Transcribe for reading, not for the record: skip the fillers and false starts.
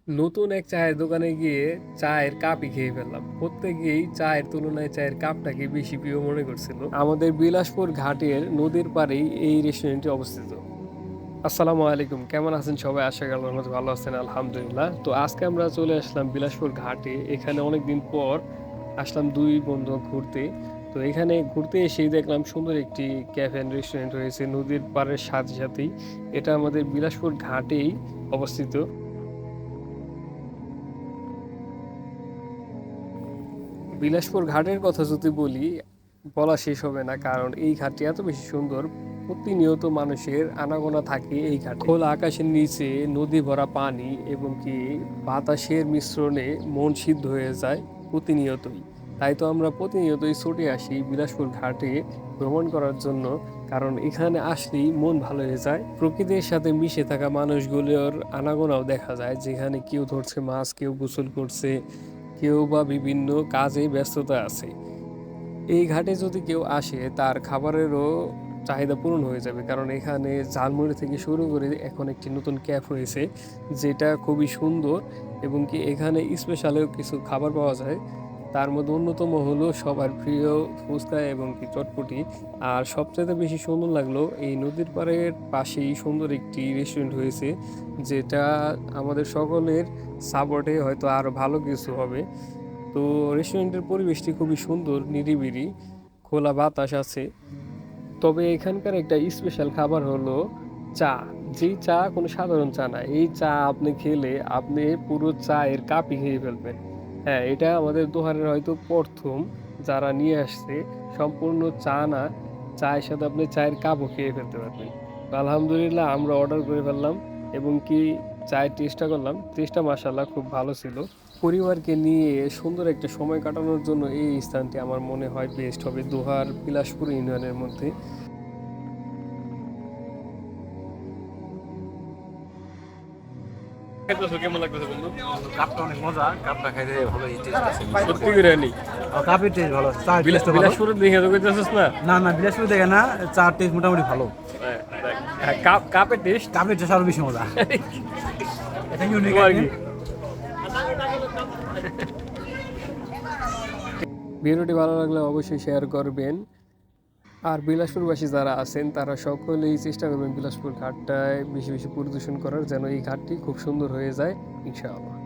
নতুন এক চায়ের দোকানে গিয়ে চায়ের কাপই খেয়ে ফেললাম। প্রত্যেকেই চায়ের তুলনায় চায়ের কাপটাকে বেশি প্রিয় মনে করছিল। আমাদের বিলাসপুর ঘাটের নদীর পাড়েই এই রেস্টুরেন্টটি অবস্থিত। আসসালামু আলাইকুম, কেমন আছেন সবাই? আশা করি আল্লাহর রহমতে ভালো আছেন, আলহামদুলিল্লাহ। তো আজকে আমরা চলে আসলাম বিলাসপুর ঘাটে। এখানে অনেকদিন পর আসলাম দুই বন্ধু ঘুরতে। তো এখানে ঘুরতে এসেই দেখলাম সুন্দর একটি ক্যাফে অ্যান্ড রেস্টুরেন্ট রয়েছে নদীর পাড়ের সাথে সাথেই। এটা আমাদের বিলাসপুর ঘাটেই অবস্থিত। বিলাসপুর ঘাটের কথা যদি বলি, বলা শেষ হবে না, কারণ এই ঘাটটি এত বেশি সুন্দর। প্রতিনিয়ত মানুষের আনাগোনা থাকে এই ঘাটে। খোলা আকাশের নিচে নদী ভরা পানি এবং কি বাতাসের মিশ্রণে মন সিদ্ধ হয়ে যায় প্রতিনিয়তই। তাই তো আমরা প্রতিনিয়তই ছুটে আসি বিলাসপুর ঘাটে ভ্রমণ করার জন্য, কারণ এখানে আসলেই মন ভালো হয়ে যায়। প্রকৃতির সাথে মিশে থাকা মানুষগুলোর আনাগোনাও দেখা যায়, যেখানে কেউ ধরছে মাছ, কেউ গোসল করছে, কেউ বা বিভিন্ন কাজে ব্যস্ততা আছে। এই ঘাটে যদি কেউ আসে তার খাবারেরও চাহিদা পূরণ হয়ে যাবে, কারণ এখানে ঝালমুড়ি থেকে শুরু করে এখন একটি নতুন ক্যাফ হয়েছে যেটা খুবই সুন্দর, এবং কি এখানে স্পেশালও কিছু খাবার পাওয়া যায়। তার মধ্যে অন্যতম হলো সবার প্রিয় ফুচকা এবং কি চটপটি। আর সবচেয়ে বেশি সুন্দর লাগলো এই নদীর পাড়ের পাশেই সুন্দর একটি রেস্টুরেন্ট হয়েছে, যেটা আমাদের সকলের সাপোর্টে হয়তো আরও ভালো কিছু হবে। তো রেস্টুরেন্টের পরিবেশটি খুবই সুন্দর, নিরিবিলি, খোলা বাতাস আছে। তবে এখানকার একটা স্পেশাল খাবার হলো চা। যেই চা কোনো সাধারণ চা না, এই চা আপনি খেলে আপনি পুরো চায়ের কাপই খেয়ে ফেলবেন। হ্যাঁ, এটা আমাদের দোহারের হয়তো প্রথম যারা নিয়ে আসছে। সম্পূর্ণ চা না, চায়ের সাথে আপনি চায়ের কাপও খেয়ে ফেলতে পারবেন। তো আলহামদুলিল্লাহ আমরা অর্ডার করে ফেললাম এবং কি চায়ের টেস্টটা করলাম। টেস্টটা মাশাআল্লাহ খুব ভালো ছিল। পরিবারকে নিয়ে সুন্দর একটা সময় কাটানোর জন্য এই স্থানটি আমার মনে হয় বেস্ট হবে দোহার বিলাসপুর ইউনিয়নের মধ্যে। খাইতেছো, কেমন লাগতেছে বন্ধু? কাপটা অনেক মজা, কাপটা খাইতে ভালো টেস্ট আছে। সত্যি করে নি? কাপের টেস্ট ভালো, চার টেস্ট ভালো। বিলাসপুরের দেখে তো কইতেছিস না? না না, বিলাসপুর দেখে না, চার টেস্ট মোটামুটি ভালো। হ্যাঁ, দেখ। হ্যাঁ, কাপের টেস্ট। কাপের টেস্ট আরো বেশি মজা। এটা ইউনিক তোমার আইটেম। কি? ভিডিওটি ভালো লাগলে অবশ্যই শেয়ার করবেন। আর বিলাসপুরবাসী যারা আছেন তারা সকলেই চেষ্টা করবেন বিলাসপুর ঘাটটায় বেশি বেশি পরিদর্শন করার, যেন এই ঘাটটি খুব সুন্দর হয়ে যায় ইনশাআল্লাহ।